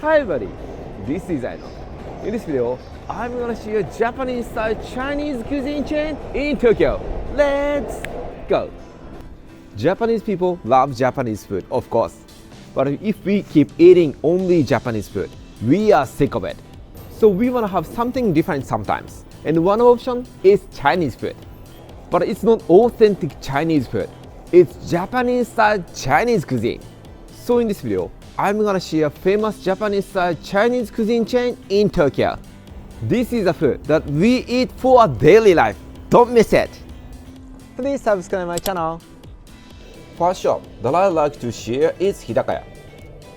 Hi everybody, this is Annindofu. In this video, I'm gonna share Japanese style Chinese cuisine chain in Tokyo. Let's go! Japanese people love Japanese food, of course. But if we keep eating only Japanese food, we are sick of it. So we wanna have something different sometimes. And one option is Chinese food. But it's not authentic Chinese food. It's Japanese style Chinese cuisine. So in this video, I'm gonna share famous Japanese style Chinese cuisine chain in Tokyo. This is a food that we eat for our daily life. Don't miss it. Please subscribe my channel. First shop that I like to share is Hidakaya.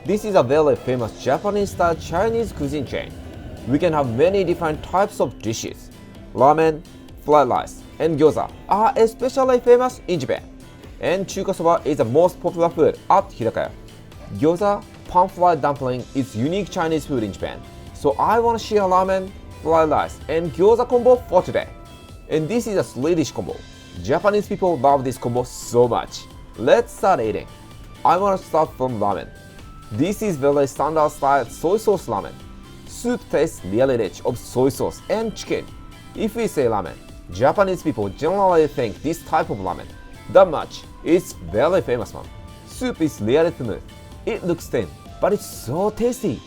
This is a very famous Japanese style Chinese cuisine chain. We can have many different types of dishes. Ramen, fried rice, and gyoza are especially famous in Japan. And Chukasoba is the most popular food at Hidakaya. Gyoza, pan-fried dumpling is unique Chinese food in Japan. So I want to share ramen, fried rice, and gyoza combo for today. And this is a Swedish combo. Japanese people love this combo so much. Let's start eating. I want to start from ramen. This is very standard style soy sauce ramen. Soup tastes really rich of soy sauce and chicken. If we say ramen, Japanese people generally think this type of ramen. That much. It's very famous one. Soup is really smooth. It looks thin, but it's so tasty.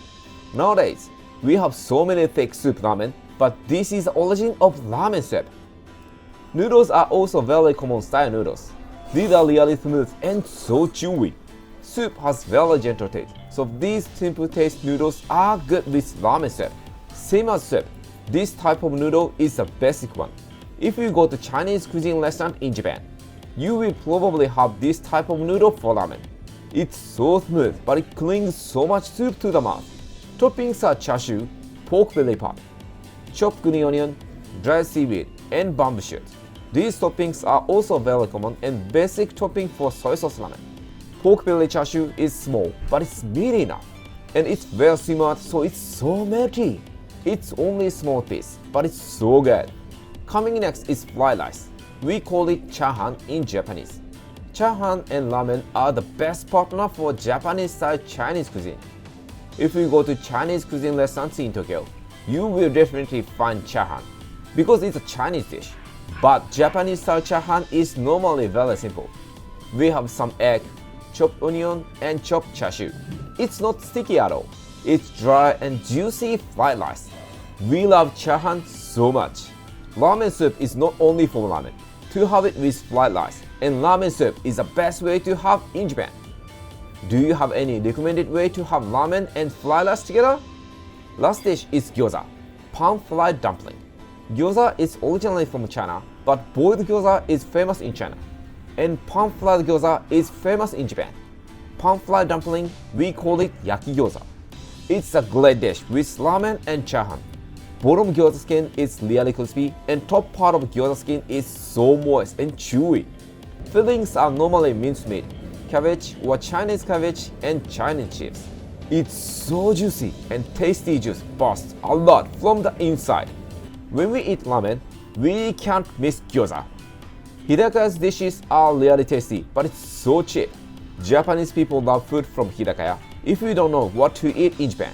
Nowadays, we have so many thick soup ramen, but this is the origin of ramen soup. Noodles are also very common style noodles. These are really smooth and so chewy. Soup has very gentle taste, so these simple taste noodles are good with ramen soup. Same as soup, this type of noodle is the basic one. If you go to Chinese cuisine restaurant in Japan, you will probably have this type of noodle for ramen. It's so smooth, but it clings so much soup to the mouth. Toppings are chashu, pork belly part, chopped green onion, dried seaweed, and bamboo shoot. These toppings are also very common and basic topping for soy sauce ramen. Pork belly chashu is small, but it's meaty enough. And it's very simmered, so it's so melty. It's only a small piece, but it's so good. Coming next is fried rice. We call it chahan in Japanese. Chahan and ramen are the best partner for Japanese style Chinese cuisine. If you go to Chinese cuisine restaurants in Tokyo, you will definitely find chahan because it's a Chinese dish. But Japanese style chahan is normally very simple. We have some egg, chopped onion, and chopped chashu. It's not sticky at all. It's dry and juicy fried rice. We love chahan so much. Ramen soup is not only for ramen. To have it with fried rice, and ramen soup is the best way to have in Japan. Do you have any recommended way to have ramen and fried rice together? Last dish is gyoza, pan-fried dumpling. Gyoza is originally from China, but boiled gyoza is famous in China. And pan-fried gyoza is famous in Japan. Pan-fried dumpling, we call it yaki gyoza. It's a great dish with ramen and chahan. Bottom gyoza skin is really crispy and top part of gyoza skin is so moist and chewy. Fillings are normally minced meat, cabbage or Chinese cabbage and Chinese chips. It's so juicy and tasty juice bursts a lot from the inside. When we eat ramen, we can't miss gyoza. Hidakaya's dishes are really tasty, but it's so cheap. Japanese people love food from Hidakaya. If you don't know what to eat in Japan,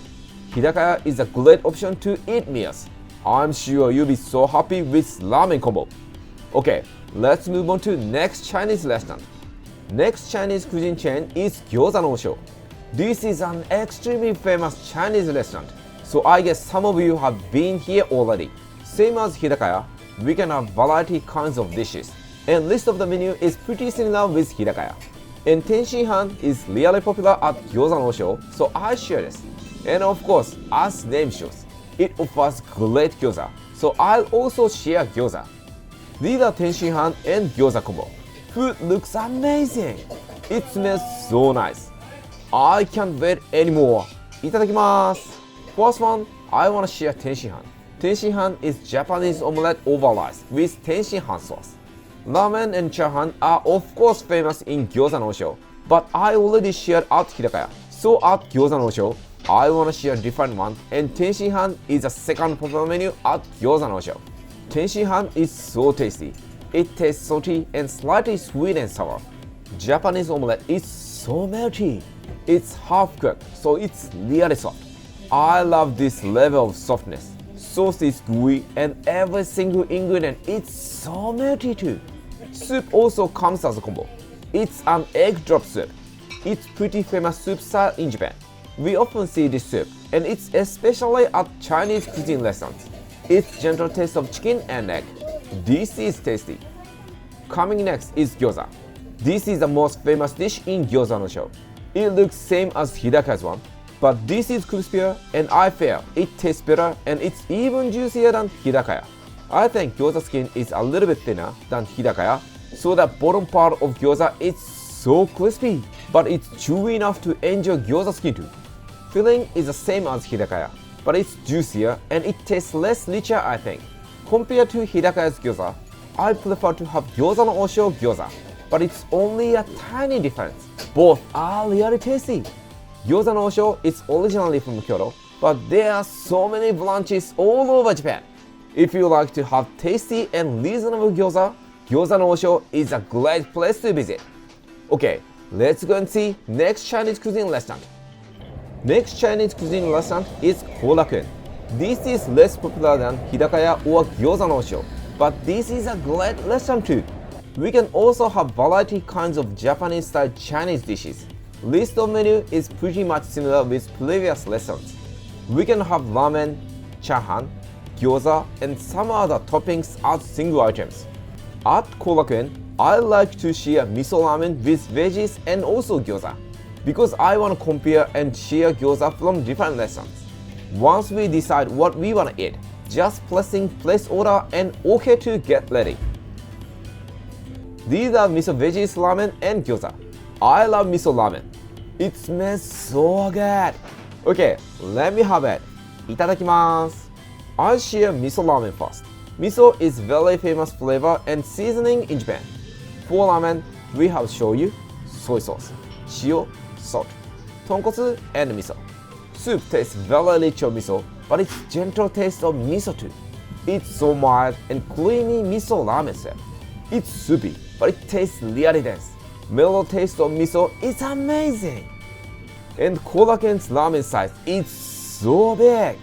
Hidakaya is a great option to eat meals. I'm sure you'll be so happy with ramen combo. Okay, let's move on to next Chinese restaurant. Next Chinese cuisine chain is Gyoza no Ohsho. This is an extremely famous Chinese restaurant, so I guess some of you have been here already. Same as Hidakaya, we can have variety kinds of dishes, and list of the menu is pretty similar with Hidakaya. And Tenshinhan is really popular at Gyoza no Ohsho, so I share this. And of course, as name shows, it offers great gyoza, so I'll also share gyoza. These are Tenshinhan and gyoza combo. Food looks amazing. It smells so nice. I can't wait anymore. Itadakimasu. First one, I want to share Tenshinhan. Tenshinhan is Japanese omelette over rice with Tenshinhan sauce. Ramen and chahan are of course famous in Gyoza no Ohsho, but I already shared at Hidakaya. So at Gyoza no Ohsho, I want to share a different one, and Tenshinhan is the second popular menu at Gyoza no Ohsho. Tenshinhan is so tasty. It tastes salty and slightly sweet and sour. Japanese omelette is so melty. It's half cooked, so it's really soft. I love this level of softness. Sauce is gooey and every single ingredient is so melty too. Soup also comes as a combo. It's an egg drop soup. It's pretty famous soup style in Japan. We often see this soup, and it's especially at Chinese cuisine restaurants. It's gentle taste of chicken and egg. This is tasty. Coming next is gyoza. This is the most famous dish in Gyoza no show. It looks same as Hidakaya's one, but this is crispier and I feel it tastes better and it's even juicier than Hidakaya. I think gyoza skin is a little bit thinner than Hidakaya, so the bottom part of gyoza is so crispy, but it's chewy enough to enjoy gyoza skin too. Filling is the same as Hidakaya, but it's juicier and it tastes less richer I think. Compared to Hidakaya's gyoza, I prefer to have Gyoza no Ohsho gyoza, but it's only a tiny difference. Both are really tasty. Gyoza no Ohsho is originally from Kyoto, but there are so many branches all over Japan. If you like to have tasty and reasonable gyoza, Gyoza no Ohsho is a great place to visit. Okay, let's go and see next Chinese cuisine restaurant. Next Chinese cuisine restaurant is Korakuen. This is less popular than Hidakaya or Gyoza no Ohsho, but this is a great restaurant too. We can also have variety kinds of Japanese style Chinese dishes. List of menu is pretty much similar with previous restaurants. We can have ramen, chahan, gyoza, and some other toppings as single items. At Korakuen, I like to share miso ramen with veggies and also gyoza, because I want to compare and share gyoza from different restaurants. Once we decide what we want to eat, just pressing place order and OK to get ready. These are miso veggies ramen and gyoza. I love miso ramen. It smells so good. Okay, let me have it. Itadakimasu. I'll share miso ramen first. Miso is very famous flavor and seasoning in Japan. For ramen, we have shoyu, soy sauce, shio, salt, tonkotsu, and miso. Soup tastes very rich of miso, but it's gentle taste of miso too. It's so mild and creamy miso ramen soup. It's soupy, but it tastes really dense. Mellow taste of miso is amazing. And Korakuen's ramen size is so big.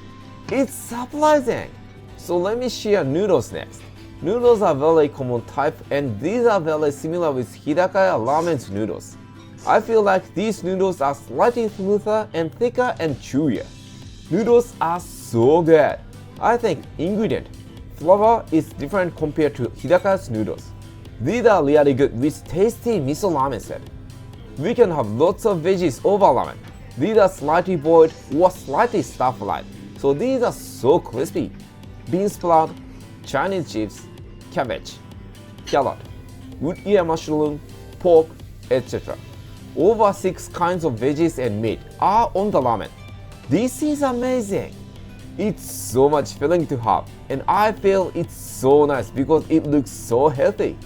It's surprising. So let me share noodles next. Noodles are very common type and these are very similar with Hidakaya ramen's noodles. I feel like these noodles are slightly smoother and thicker and chewier. Noodles are so good. I think ingredient, flavor is different compared to Hidakaya's noodles. These are really good with tasty miso ramen set. We can have lots of veggies over ramen. These are slightly boiled or slightly stir-fried, so these are so crispy. Bean sprout, Chinese chips, cabbage, carrot, wood ear mushroom, pork, etc. Over 6 kinds of veggies and meat are on the ramen. This is amazing. It's so much filling to have, and I feel it's so nice because it looks so healthy.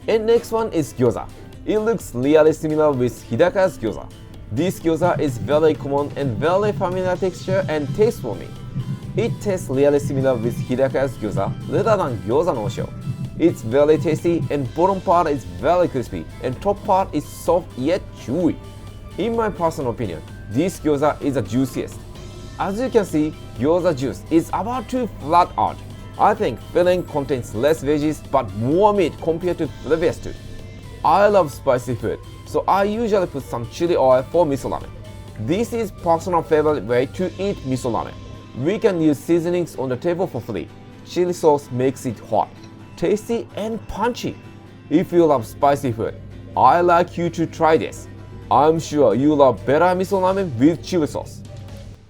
And next one is gyoza. It looks really similar with Hidakaya's gyoza. This gyoza is very common and very familiar texture and taste for me. It tastes really similar with Hidakaya's gyoza rather than Gyoza no Ohsho. It's very tasty and bottom part is very crispy and top part is soft yet chewy. In my personal opinion, this gyoza is the juiciest. As you can see, gyoza juice is about to flat out. I think filling contains less veggies but more meat compared to previous two. I love spicy food, so I usually put some chili oil for miso ramen. This is personal favorite way to eat miso ramen. We can use seasonings on the table for free. Chili sauce makes it hot, tasty and punchy. If you love spicy food, I like you to try this. I'm sure you love better miso ramen with chili sauce.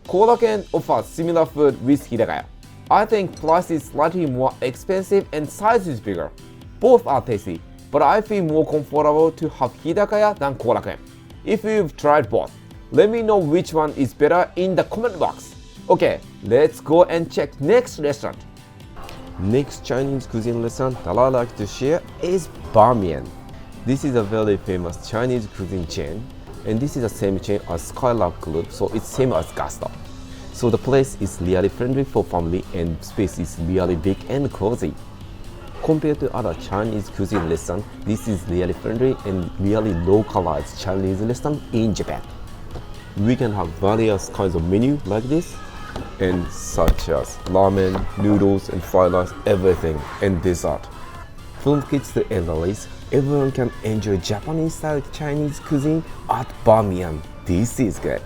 Korakuen offers similar food with Hidakaya. I think price is slightly more expensive and size is bigger. Both are tasty, but I feel more comfortable to have Hidakaya than Korakuen. If you've tried both, let me know which one is better in the comment box. Okay, let's go and check next restaurant. Next Chinese cuisine restaurant that I like to share is Bamiyan. This is a very famous Chinese cuisine chain, and this is the same chain as Skylab Group, so it's same as Gusto. So the place is really friendly for family and space is really big and cozy. Compared to other Chinese cuisine restaurants, this is really friendly and really localized Chinese restaurant in Japan. We can have various kinds of menu like this, and such as ramen, noodles, and fried rice, everything, and dessert. From kids to elderlies, everyone can enjoy Japanese-style Chinese cuisine at Bamiyan. This is good.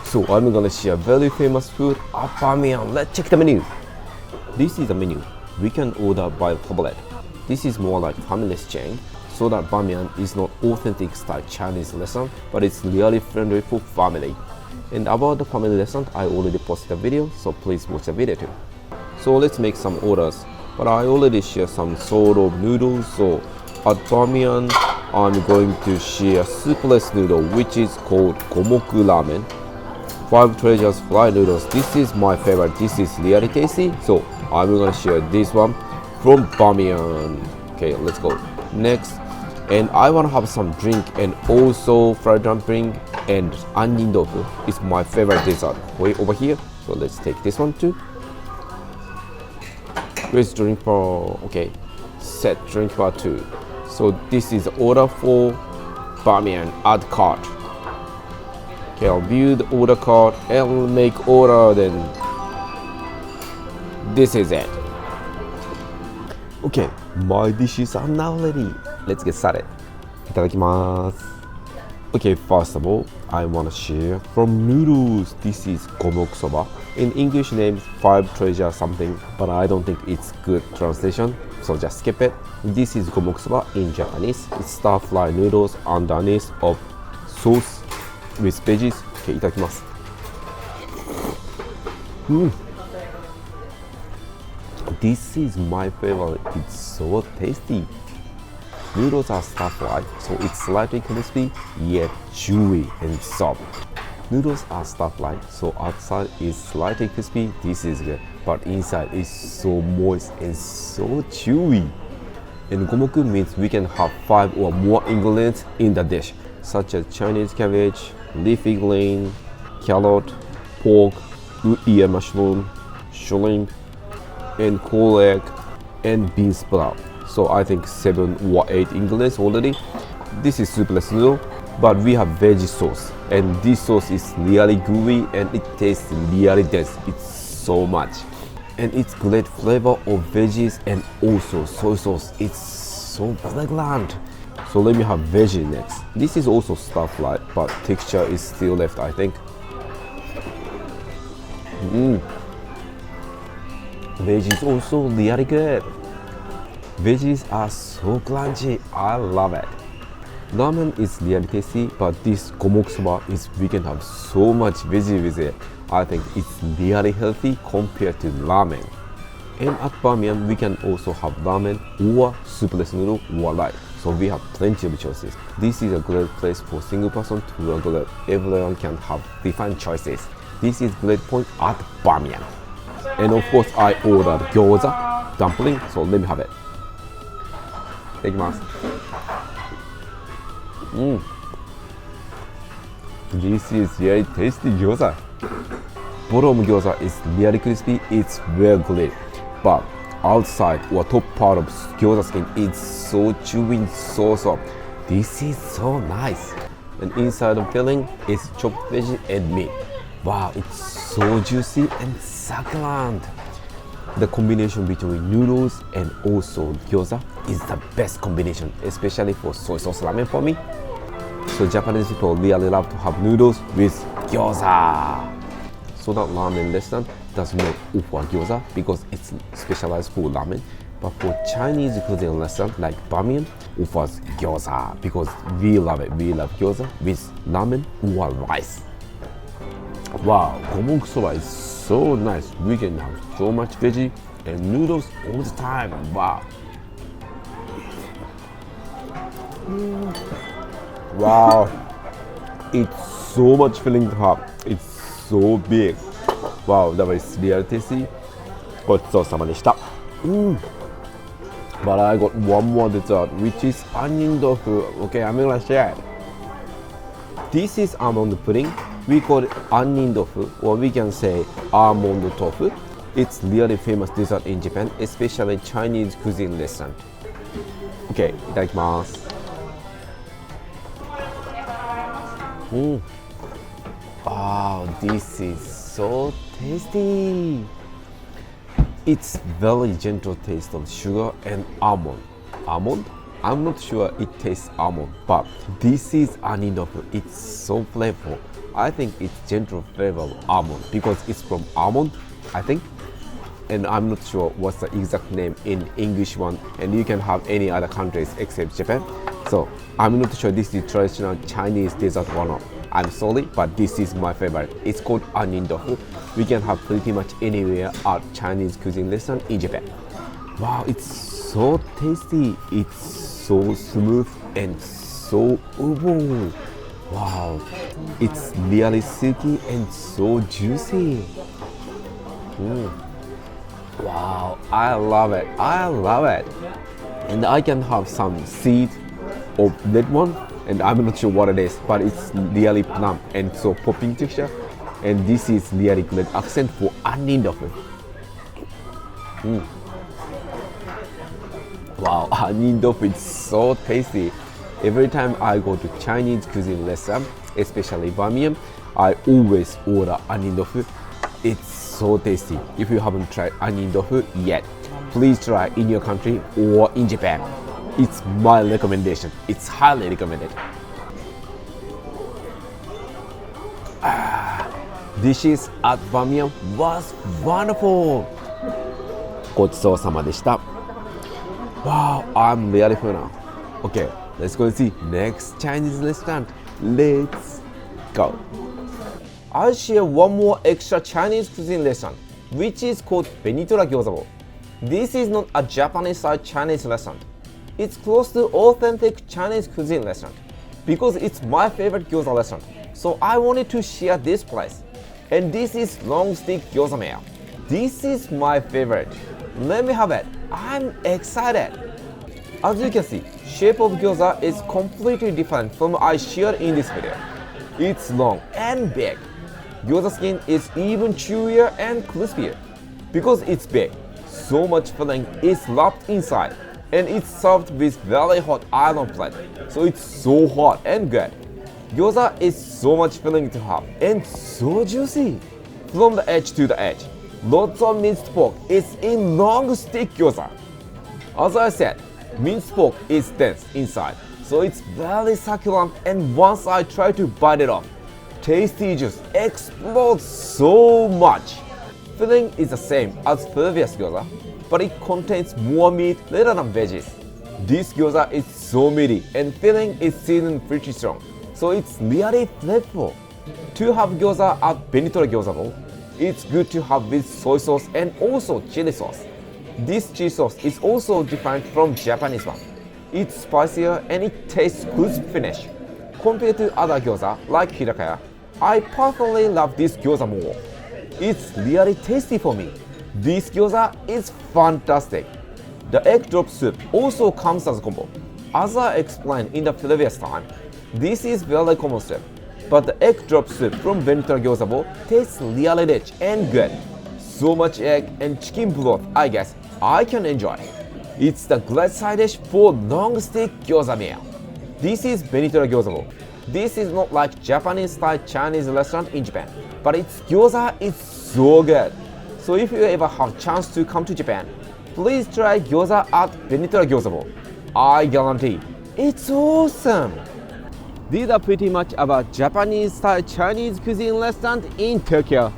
So I'm gonna share very famous food at Bamiyan. Let's check the menu. This is the menu. We can order by tablet. This is more like family's chain, so that Bamiyan is not authentic style Chinese restaurant, but it's really friendly for family. And about the family restaurant, I already posted a video, so please watch the video too. So let's make some orders. But I already share some sort of noodles, so at Bamiyan, I'm going to share soupless noodle, which is called Gomoku Ramen. 5 treasures fried noodles. This is my favorite. This is really tasty, so I'm gonna share this one from Bamiyan. Okay, let's go. Next, and I wanna have some drink and also fried dumpling and Annindofu is my favorite dessert. Way over here, so let's take this one too. Where's drink for? Okay, set drink for 2. So this is order for Bamiyan. Add cart. Okay, I'll view the order card and make order. Then this is it. Okay, my dishes are now ready. Let's get started. いただきます。Okay, first of all, I want to share from noodles. This is Gomokusoba. In English name, 5 treasure something, but I don't think it's good translation, so just skip it. This is Gomokusoba in Japanese. It's stir-fried noodles underneath of sauce with veggies. Okay, いただきます。This is my favorite. It's so tasty. Noodles are stir-fried, so it's slightly crispy, yet chewy and soft. Noodles are stir-fried, so outside is slightly crispy. This is good, but inside is so moist and so chewy. And gomoku means we can have 5 or more ingredients in the dish, such as Chinese cabbage, leafy green, carrot, pork, ear mushroom, shrimp, and whole egg, and bean sprout. So I think 7 or 8 ingredients already. This is soupless noodle, but we have veggie sauce, and this sauce is really gooey and it tastes really dense. It's so much, and it's great flavor of veggies and also soy sauce. It's so fragrant. So let me have veggie next. This is also stir-fried, but texture is still left, I think. Veggie is also really good. Veggies are so crunchy. I love it. Ramen is really tasty, but this Gomokusoba is we can have so much veggie with it. I think it's really healthy compared to ramen. And at Bamiyan, we can also have ramen or soupless noodle or rice. So we have plenty of choices. This is a great place for single person to a group. Everyone can have different choices. This is great point at Bamiyan. And of course, I ordered Gyoza dumpling, so let me have it. いただきます。This is really tasty gyoza. Bottom gyoza is really crispy. It's very good, but outside or top part of gyoza skin is so chewy, so soft. This is so nice. And inside the filling is chopped veggie and meat. Wow, it's so juicy and succulent. The combination between noodles and also gyoza is the best combination, especially for soy sauce ramen for me. So Japanese people really love to have noodles with gyoza. So that ramen restaurant does not offer gyoza because it's specialized for ramen. But for Chinese cuisine restaurant like Bamiyan offers gyoza because we love it. We love gyoza with ramen or rice. Wow, Gomokusoba is so nice. We can have so much veggie and noodles all the time. Wow. Wow. It's so much filling to have. It's so big. Wow, that was really tasty. ごちそうさまでした。But I got one more dessert, which is Annindofu. Okay, I'm gonna share it. This is almond pudding. We call it Annindofu, or we can say almond tofu. It's really famous dessert in Japan, especially Chinese cuisine restaurant. Okay, いただきます。Wow, this is so tasty. It's very gentle taste of sugar and almond. Almond? I'm not sure it tastes almond, but this is Annindofu. It's so flavorful. I think it's gentle flavor of almond because it's from almond, I think. And I'm not sure what's the exact name in English one, and you can have any other countries except Japan. So I'm not sure this is traditional Chinese dessert or not. I'm sorry, but this is my favorite. It's called Annindofu. We can have pretty much anywhere at Chinese cuisine restaurant in Japan. Wow, it's so tasty. It's so smooth and so ubo. Wow, it's really silky and so juicy. Wow, I love it. I love it. And I can have some seed of that one, and I'm not sure what it is, but it's really plump and so popping texture. And this is really good accent for Annindofu. Wow, Annindofu is so tasty. Every time I go to Chinese cuisine restaurant, especially Bamiyan, I always order Annindofu. It's so tasty. If you haven't tried Annindofu yet, please try in your country or in Japan. It's my recommendation. It's highly recommended. Dishes at Bamiyan was wonderful. ごちそうさまでした. Wow, I'm really full now. Okay, let's go and see next Chinese restaurant. Let's go. I'll share one more extra Chinese cuisine restaurant, which is called Benitora Gyozaboh. This is not a Japanese-style Chinese restaurant. It's close to authentic Chinese cuisine restaurant because it's my favorite gyoza restaurant. So I wanted to share this place. And this is long stick gyoza mayo. This is my favorite. Let me have it. I'm excited. As you can see, shape of gyoza is completely different from I shared in this video. It's long and big. Gyoza skin is even chewier and crispier. Because it's big, so much filling is wrapped inside, and it's served with very hot iron plate, so it's so hot and good. Gyoza is so much filling to have and so juicy. From the edge to the edge, lots of minced pork is in long stick gyoza. As I said, minced pork is dense inside, so it's very succulent, and once I try to bite it off, tasty juice explodes so much. Filling is the same as previous gyoza, but it contains more meat rather than veggies. This gyoza is so meaty and filling is seasoned pretty strong, so it's really flavorful. To have gyoza at Benitora Gyozaboh, it's good to have with soy sauce and also chili sauce. This chili sauce is also different from Japanese one. It's spicier and it tastes crisp finish. Compared to other gyoza like Hidakaya, I personally love this gyoza more. It's really tasty for me. This gyoza is fantastic. The egg drop soup also comes as a combo. As I explained in the previous time, this is very common soup, but the egg drop soup from Benitora Gyozaboh tastes really rich and good. So much egg and chicken broth, I guess I can enjoy. It's the great side dish for long stick gyoza meal. This is Benitora Gyozaboh. This is not like Japanese-style Chinese restaurant in Japan, but its gyoza is so good. So if you ever have chance to come to Japan, please try gyoza at Benitora Gyozaboh. I guarantee it's awesome. These are pretty much about Japanese-style Chinese cuisine restaurant in Tokyo.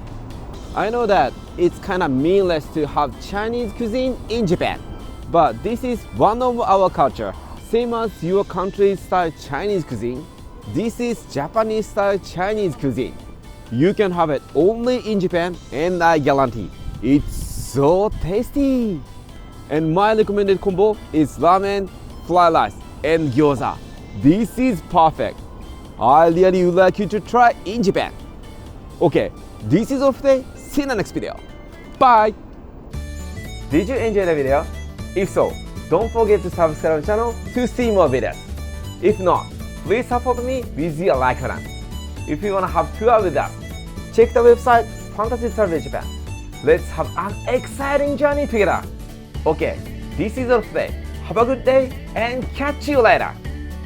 I know that it's kind of meaningless to have Chinese cuisine in Japan, but this is one of our culture. Same as your country's style Chinese cuisine, this is Japanese style Chinese cuisine. You can have it only in Japan, and I guarantee it's so tasty. And my recommended combo is ramen, fried rice, and gyoza. This is perfect. I really would like you to try in Japan. Okay, this is all for today. See you in the next video. Bye! Did you enjoy the video? If so, don't forget to subscribe the channel to see more videos. If not, please support me with your like button. If you want to have tour with us, check the website Fantasy Travel Japan. Let's have an exciting journey together. Okay, this is all for today. Have a good day and catch you later.